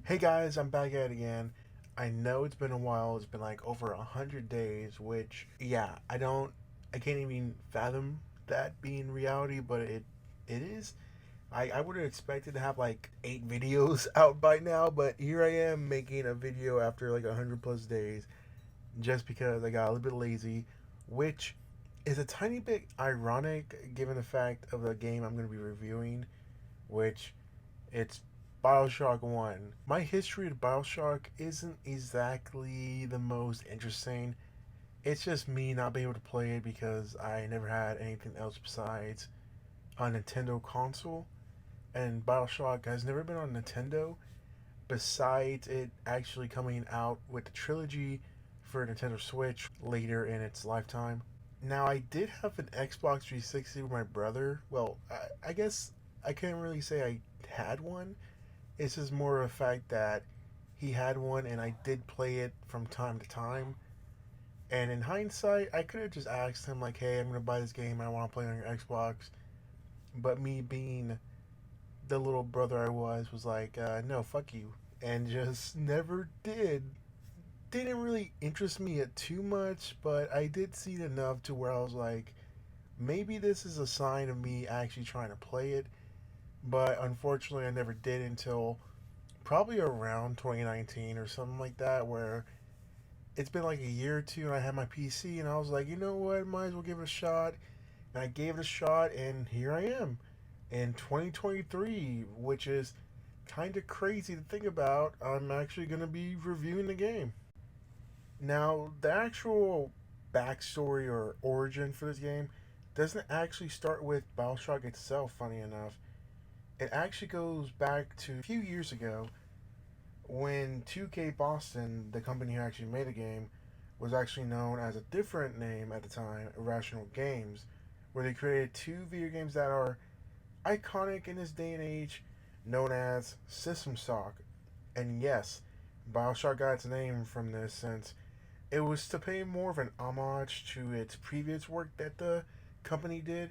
Hey guys, I'm back at it again. I know it's been a while. It's been like over 100 days, which I can't even fathom that being reality, but it is. I would have expected to have like 8 videos out by now, but here I am making a video after like 100 plus days, just because I got a little bit lazy, which is a tiny bit ironic given the fact of the game I'm going to be reviewing, which it's Bioshock 1. My history of Bioshock isn't exactly the most interesting. It's just me not being able to play it because I never had anything else besides a Nintendo console. And Bioshock has never been on Nintendo besides it actually coming out with the trilogy for Nintendo Switch later in its lifetime. Now, I did have an Xbox 360 with my brother. Well, I guess I can't really say I had one. It's just more of a fact that he had one and I did play it from time to time. And in hindsight, I could have just asked him, like, hey, I'm going to buy this game. I want to play it on your Xbox. But me being the little brother I was like, no, fuck you. And just never did. Didn't really interest me too much, but I did see it enough to where I was like, maybe this is a sign of me actually trying to play it. But unfortunately, I never did until probably around 2019 or something like that, where it's been like a year or two and I had my PC and I was like, you know what, might as well give it a shot. And I gave it a shot and here I am in 2023, which is kind of crazy to think about. I'm actually going to be reviewing the game. Now, the actual backstory or origin for this game doesn't actually start with Bioshock itself, funny enough. It actually goes back to a few years ago when 2K Boston, the company who actually made the game, was actually known as a different name at the time, Irrational Games, where they created two video games that are iconic in this day and age, known as System Shock. And yes, Bioshock got its name from this since it was to pay more of an homage to its previous work that the company did.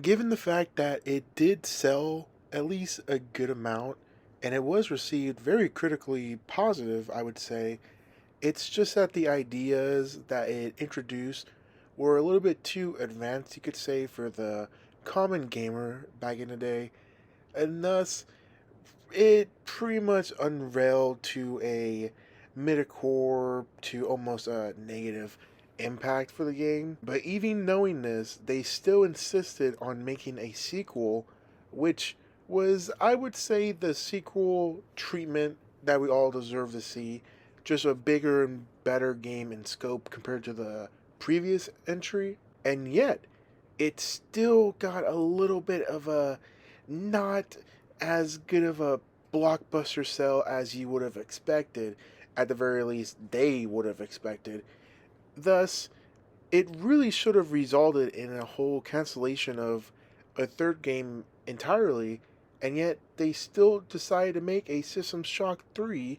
Given the fact that it did sell at least a good amount and it was received very critically positive, I would say, it's just that the ideas that it introduced were a little bit too advanced, you could say, for the common gamer back in the day, and thus it pretty much unrailed to a midcore to almost a negative impact for the game. But even knowing this, they still insisted on making a sequel, which was, I would say, the sequel treatment that we all deserve to see. Just a bigger and better game in scope compared to the previous entry. And yet, it still got a little bit of a not as good of a blockbuster sell as you would have expected. At the very least, they would have expected. Thus, it really should have resulted in a whole cancellation of a third game entirely, and yet they still decided to make a System Shock 3,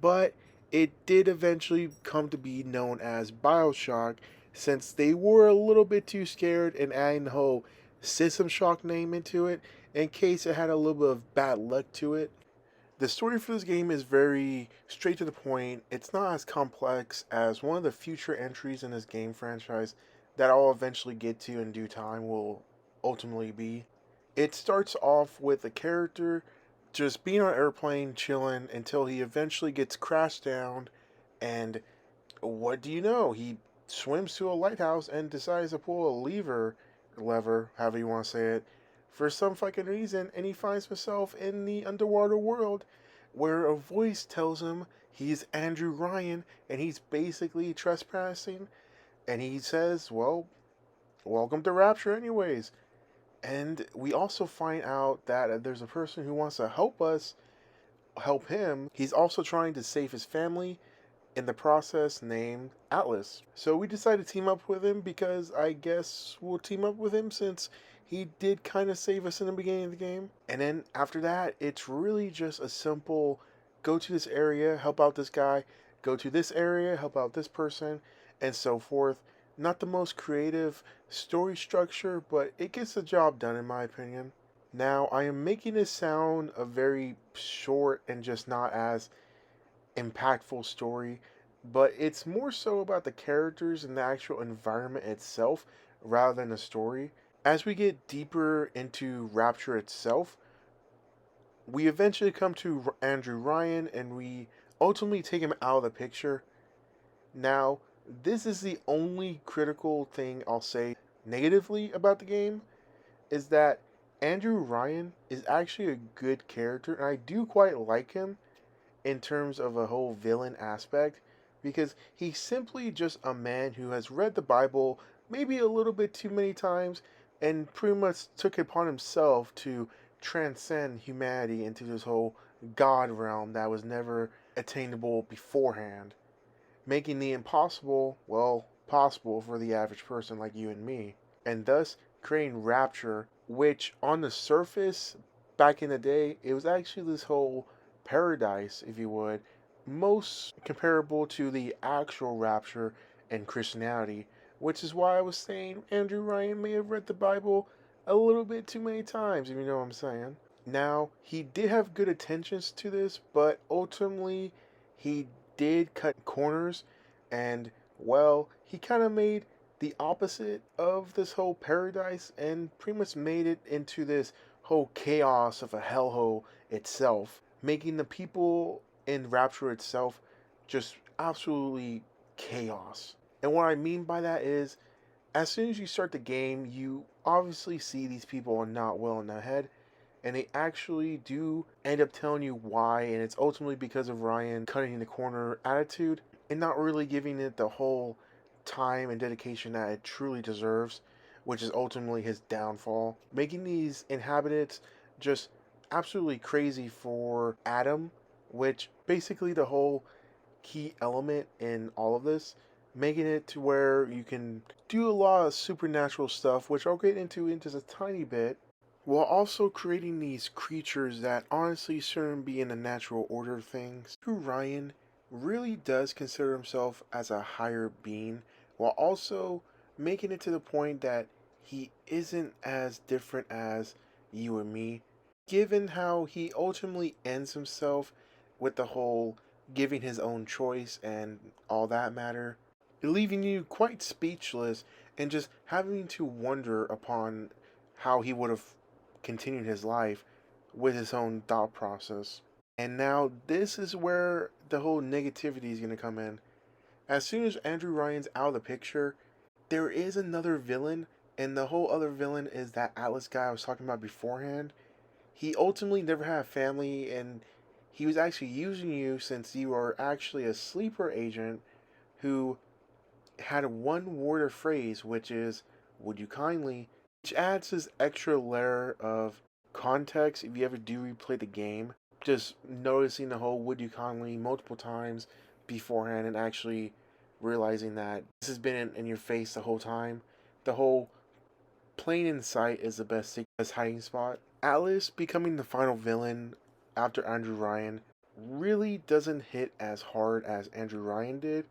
but it did eventually come to be known as Bioshock since they were a little bit too scared in adding the whole System Shock name into it in case it had a little bit of bad luck to it. The story for this game is very straight to the point. It's not as complex as one of the future entries in this game franchise that I'll eventually get to in due time will ultimately be. It starts off with a character just being on an airplane chilling until he eventually gets crashed down, and what do you know? He swims to a lighthouse and decides to pull a lever, however you want to say it, for some fucking reason, and he finds himself in the underwater world where a voice tells him he's Andrew Ryan and he's basically trespassing, and he says, well, welcome to Rapture, anyways. And we also find out that there's a person who wants to help him. He's also trying to save his family in the process named Atlas. So we decided to team up with him because I guess we'll team up with him since he did kind of save us in the beginning of the game. And then after that, it's really just a simple go to this area, help out this guy, go to this area, help out this person, and so forth. Not the most creative story structure, but it gets the job done in my opinion. Now, I am making this sound a very short and just not as impactful story, but it's more so about the characters and the actual environment itself rather than the story. As we get deeper into Rapture itself, we eventually come to Andrew Ryan and we ultimately take him out of the picture. Now, this is the only critical thing I'll say negatively about the game is that Andrew Ryan is actually a good character and I do quite like him in terms of a whole villain aspect because he's simply just a man who has read the Bible maybe a little bit too many times and pretty much took it upon himself to transcend humanity into this whole God realm that was never attainable beforehand, making the impossible, well, possible for the average person like you and me, and thus creating Rapture, which on the surface, back in the day, it was actually this whole paradise, if you would, most comparable to the actual Rapture in Christianity, which is why I was saying Andrew Ryan may have read the Bible a little bit too many times, if you know what I'm saying. Now, he did have good intentions to this, but ultimately, he did cut corners, and, well, he kind of made the opposite of this whole paradise and pretty much made it into this whole chaos of a hellhole itself, making the people in Rapture itself just absolutely chaos. And what I mean by that is, as soon as you start the game, you obviously see these people are not well in the head, and they actually do end up telling you why, and it's ultimately because of Ryan cutting the corner attitude and not really giving it the whole time and dedication that it truly deserves, which is ultimately his downfall, making these inhabitants just absolutely crazy for Adam, which basically the whole key element in all of this, making it to where you can do a lot of supernatural stuff, which I'll get into in just a tiny bit, while also creating these creatures that honestly shouldn't be in the natural order of things. Ryan really does consider himself as a higher being, while also making it to the point that he isn't as different as you or me, given how he ultimately ends himself with the whole giving his own choice and all that matter, leaving you quite speechless and just having to wonder upon how he would have continued his life with his own thought process. And now this is where the whole negativity is going to come in. As soon as Andrew Ryan's out of the picture, there is another villain, and the whole other villain is that Atlas guy I was talking about beforehand. He ultimately never had a family, and he was actually using you since you are actually a sleeper agent who had a one word or phrase, which is, would you kindly, which adds this extra layer of context if you ever do replay the game. Just noticing the whole would you kindly multiple times beforehand and actually realizing that this has been in your face the whole time. The whole plain in sight is the best hiding spot. Alice becoming the final villain after Andrew Ryan really doesn't hit as hard as Andrew Ryan did.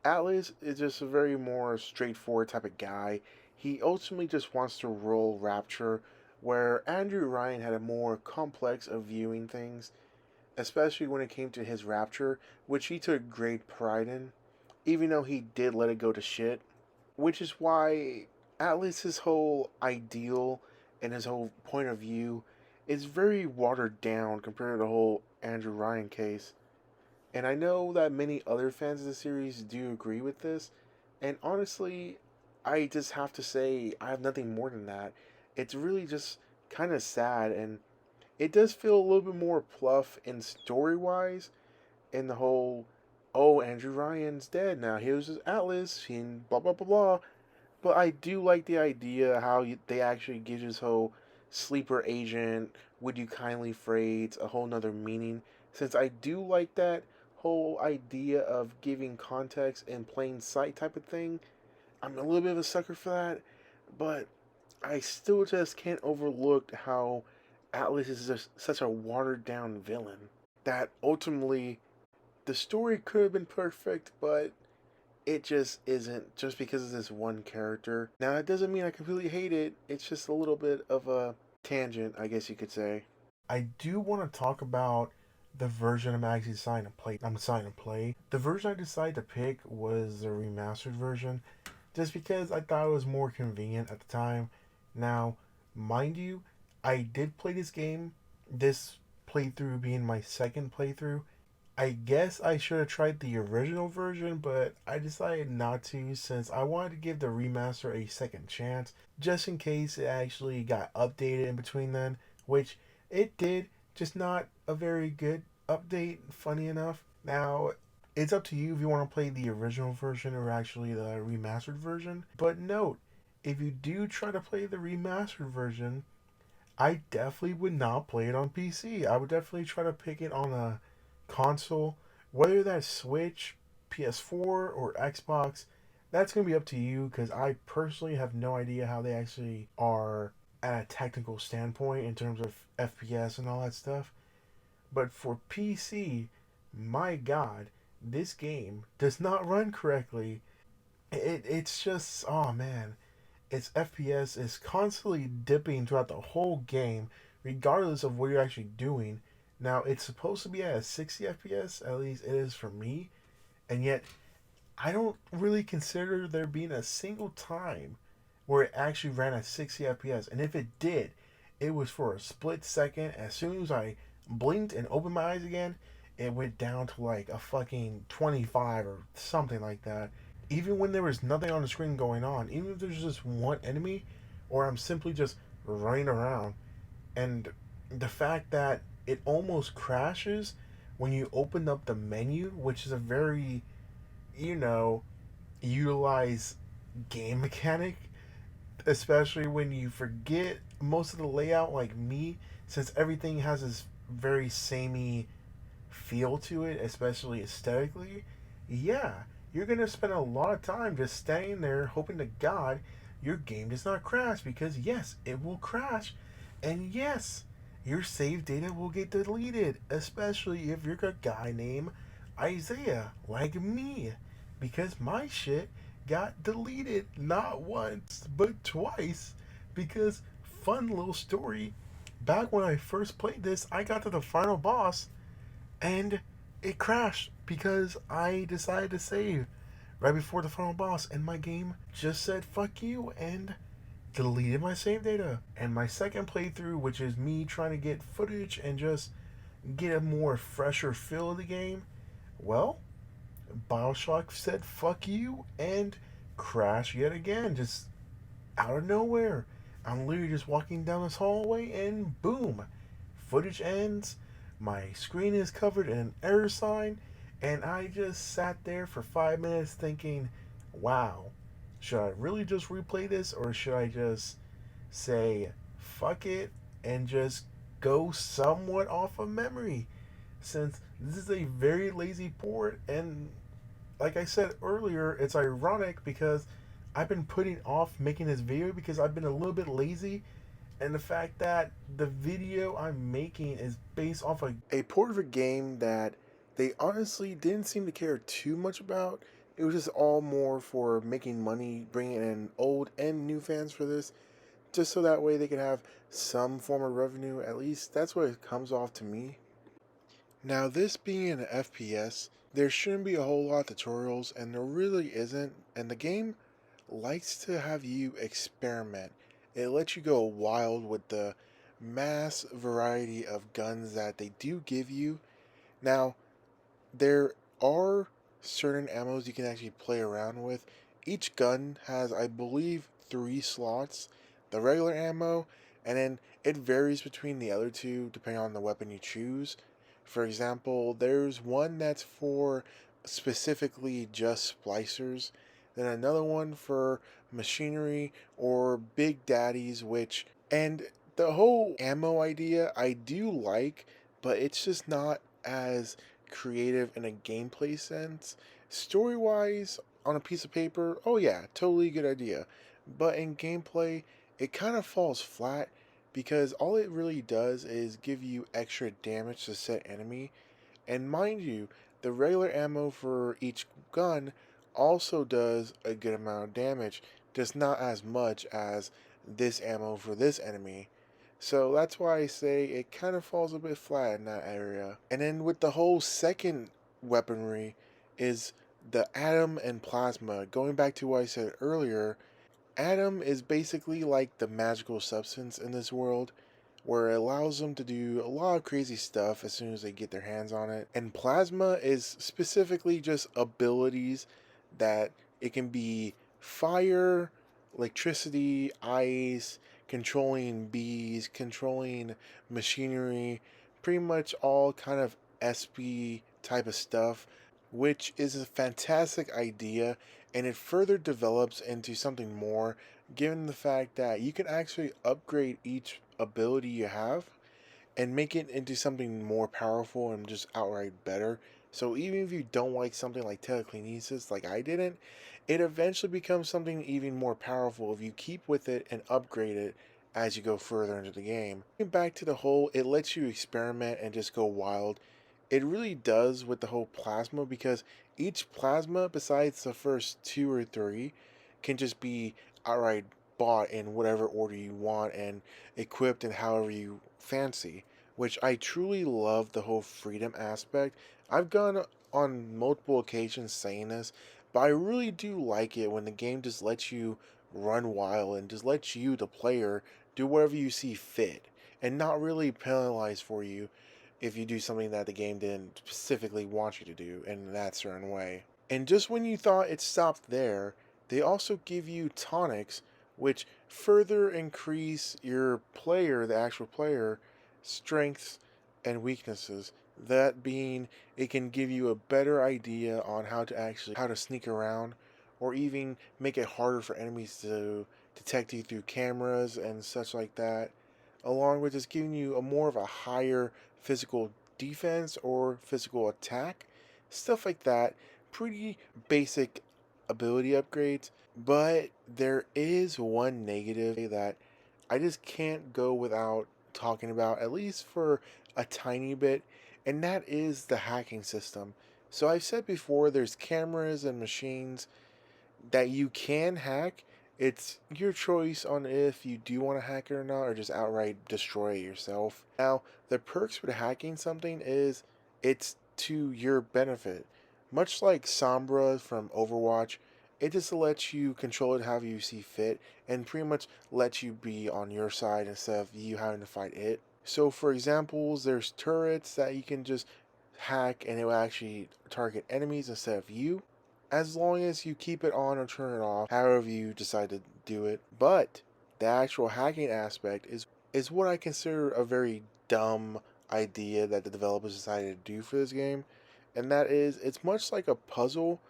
Atlas is just a very more straightforward type of guy. He ultimately just wants to roll Rapture, where Andrew Ryan had a more complex of viewing things, especially when it came to his Rapture, which he took great pride in, even though he did let it go to shit. Which is why Atlas's whole ideal and his whole point of view is very watered down compared to the whole Andrew Ryan case. And I know that many other fans of the series do agree with this. And honestly, I just have to say, I have nothing more than that. It's really just kind of sad. And it does feel a little bit more pluff in story wise. In the whole, oh, Andrew Ryan's dead now. Here's his Atlas. And blah, blah, blah, blah. But I do like the idea how they actually give this whole sleeper agent, would you kindly phrase a whole nother meaning. Since I do like that whole idea of giving context in plain sight type of thing, I'm a little bit of a sucker for that. But I still just can't overlook how Atlas is just such a watered down villain. That ultimately the story could have been perfect, but it just isn't just because of this one character. Now, that doesn't mean I completely hate it. It's just a little bit of a tangent, I guess you could say. I do want to talk about the version I'm actually deciding to play. I'm deciding to play. The version I decided to pick was the remastered version, just because I thought it was more convenient at the time. Now, mind you, I did play this game. This playthrough being my second playthrough. I guess I should have tried the original version, but I decided not to since I wanted to give the remaster a second chance, just in case it actually got updated in between then, which it did, just not a very good update, funny enough. Now, it's up to you if you want to play the original version or actually the remastered version, but note, if you do try to play the remastered version, I definitely would not play it on PC. I would definitely try to pick it on a console, whether that's Switch, PS4, or Xbox. That's going to be up to you because I personally have no idea how they actually are at a technical standpoint in terms of FPS and all that stuff. But for PC, my god, this game does not run correctly. It's just, oh man, its FPS is constantly dipping throughout the whole game, regardless of what you're actually doing. Now, it's supposed to be at a 60 FPS, at least it is for me, and yet I don't really consider there being a single time where it actually ran at 60 FPS. And if it did, it was for a split second. As soon as I blinked and opened my eyes again, it went down to like a fucking 25 or something like that. Even when there was nothing on the screen going on, even if there's just one enemy, or I'm simply just running around, and the fact that it almost crashes when you open up the menu, which is a very, you know, utilize game mechanic, especially when you forget most of the layout, like me, since everything has this very samey feel to it, especially aesthetically. Yeah, you're gonna spend a lot of time just standing there hoping to God your game does not crash because yes, it will crash, and yes, your save data will get deleted, especially if you're a guy named Isaiah like me, because my shit got deleted not once but twice because fun little story. Back when I first played this, I got to the final boss and it crashed because I decided to save right before the final boss, and my game just said fuck you and deleted my save data. And my second playthrough, which is me trying to get footage and just get a more fresher feel of the game, well, Bioshock said fuck you and crashed yet again, just out of nowhere. I'm literally just walking down this hallway and boom, footage ends. My screen is covered in an error sign, and I just sat there for 5 minutes thinking, wow, should I really just replay this or should I just say fuck it and just go somewhat off of memory? Since this is a very lazy port, and like I said earlier, it's ironic because I've been putting off making this video because I've been a little bit lazy, and the fact that the video I'm making is based off a port of a game that they honestly didn't seem to care too much about. It was just all more for making money, bringing in old and new fans for this, just so that way they could have some form of revenue. At least that's what it comes off to me. Now, this being an FPS, there shouldn't be a whole lot of tutorials, and there really isn't, and the game likes to have you experiment. It lets you go wild with the mass variety of guns that they do give you. Now, there are certain ammos you can actually play around with. Each gun has, I believe, 3 slots. The regular ammo, and then it varies between the other two depending on the weapon you choose. For example, there's one that's for specifically just splicers, then another one for machinery or big daddies, which, and the whole ammo idea I do like, but it's just not as creative in a gameplay sense. Story wise, on a piece of paper, oh yeah, totally good idea. But in gameplay, it kind of falls flat because all it really does is give you extra damage to set enemy. And mind you, the regular ammo for each gun also does a good amount of damage, just not as much as this ammo for this enemy. So that's why I say it kind of falls a bit flat in that area. And then with the whole second weaponry is the atom and plasma. Going back to what I said earlier, atom is basically like the magical substance in this world where it allows them to do a lot of crazy stuff as soon as they get their hands on it. And plasma is specifically just abilities that it can be fire, electricity, ice, controlling bees, controlling machinery, pretty much all kind of SP type of stuff, which is a fantastic idea and it further develops into something more given the fact that you can actually upgrade each ability you have and make it into something more powerful and just outright better. So even if you don't like something like telekinesis, like I didn't, it eventually becomes something even more powerful if you keep with it and upgrade it as you go further into the game. Going back to the whole, it lets you experiment and just go wild. It really does with the whole plasma because each plasma, besides the first two or three, can just be outright bought in whatever order you want and equipped in however you fancy, which I truly love the whole freedom aspect. I've gone on multiple occasions saying this, but I really do like it when the game just lets you run wild and just lets you, the player, do whatever you see fit and not really penalize for you if you do something that the game didn't specifically want you to do in that certain way. And just when you thought it stopped there, they also give you tonics, which further increase your player, the actual player, strengths and weaknesses. That being, it can give you a better idea on how to sneak around, or even make it harder for enemies to detect you through cameras and such like that. Along with just giving you a more of a higher physical defense or physical attack, stuff like that. Pretty basic ability upgrades, but there is one negative that I just can't go without talking about, at least for a tiny bit, and that is the hacking system. So I've said before, there's cameras and machines that you can hack. It's your choice on if you do want to hack it or not, or just outright destroy it yourself. Now, the perks with hacking something is it's to your benefit. Much like Sombra from Overwatch, it just lets you control it however you see fit and pretty much lets you be on your side instead of you having to fight it. So, for examples, there's turrets that you can just hack and it will actually target enemies instead of you as long as you keep it on or turn it off, however you decide to do it. But the actual hacking aspect is what I consider a very dumb idea that the developers decided to do for this game. And that is, it's much like a puzzle,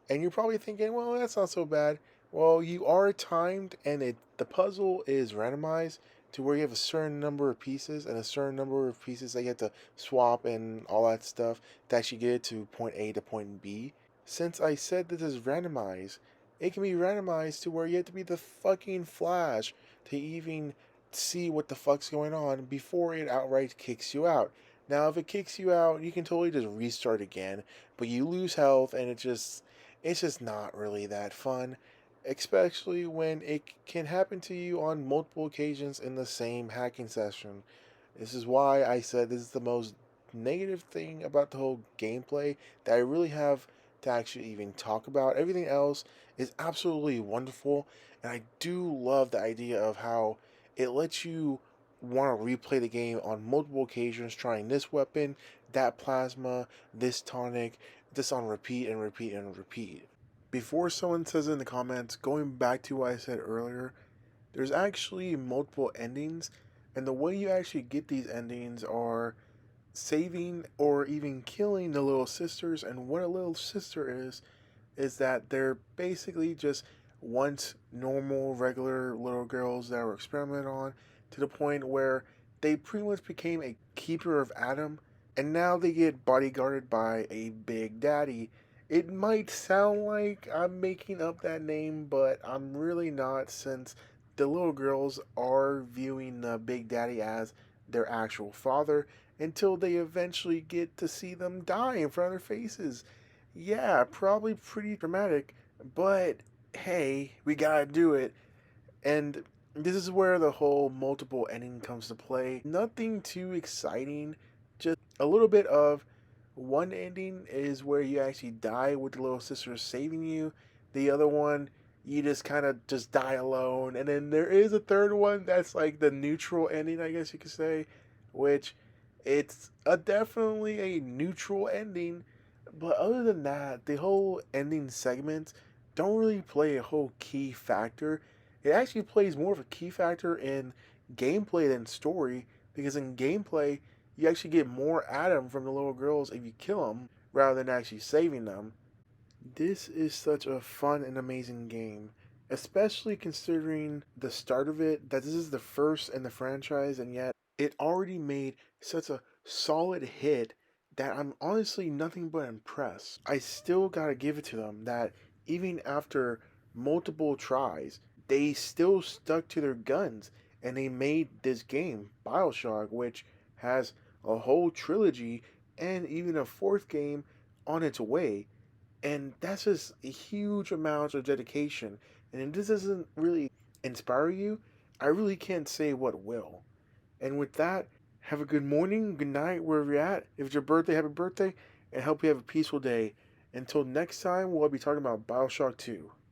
and you're probably thinking, well, that's not so bad. Well, you are timed, and the puzzle is randomized to where you have a certain number of pieces and a certain number of pieces that you have to swap and all that stuff to actually get it to point A to point B. Since I said this is randomized, it can be randomized to where you have to be the fucking Flash to even see what the fuck's going on before it outright kicks you out. Now, if it kicks you out, you can totally just restart again, but you lose health and it's just not really that fun, especially when it can happen to you on multiple occasions in the same hacking session. This is why I said this is the most negative thing about the whole gameplay that I really have to actually even talk about. Everything else is absolutely wonderful, and I do love the idea of how it lets you want to replay the game on multiple occasions, trying this weapon, that plasma, this tonic, this on repeat and repeat and repeat. Before someone says in the comments, going back to what I said earlier, there's actually multiple endings, and the way you actually get these endings are saving or even killing the little sisters. And what a little sister is that they're basically just once normal, regular little girls that were experimented on to the point where they pretty much became a keeper of Adam, and now they get bodyguarded by a Big Daddy. It might sound like I'm making up that name, but I'm really not, since the little girls are viewing the Big Daddy as their actual father until they eventually get to see them die in front of their faces. Yeah, probably pretty dramatic, but hey, we gotta do it. And This is where the whole multiple ending comes to play. Nothing too exciting, just a little bit of one ending is where you actually die with the little sister saving you. The other one, you just kind of just die alone. And then there is a third one that's like the neutral ending, I guess you could say, which it's a definitely a neutral ending. But other than that, the whole ending segments don't really play a whole key factor. It actually plays more of a key factor in gameplay than story because in gameplay you actually get more Adam from the little girls if you kill them rather than actually saving them. This is such a fun and amazing game, especially considering the start of it, that this is the first in the franchise, and yet it already made such a solid hit that I'm honestly nothing but impressed. I still gotta give it to them that even after multiple tries, they still stuck to their guns and they made this game, Bioshock, which has a whole trilogy and even a fourth game on its way, and that's just a huge amount of dedication. And if this doesn't really inspire you, I really can't say what will. And with that, have a good morning, good night, wherever you're at. If it's your birthday, happy birthday, and hope you have a peaceful day. Until next time, we'll be talking about Bioshock 2.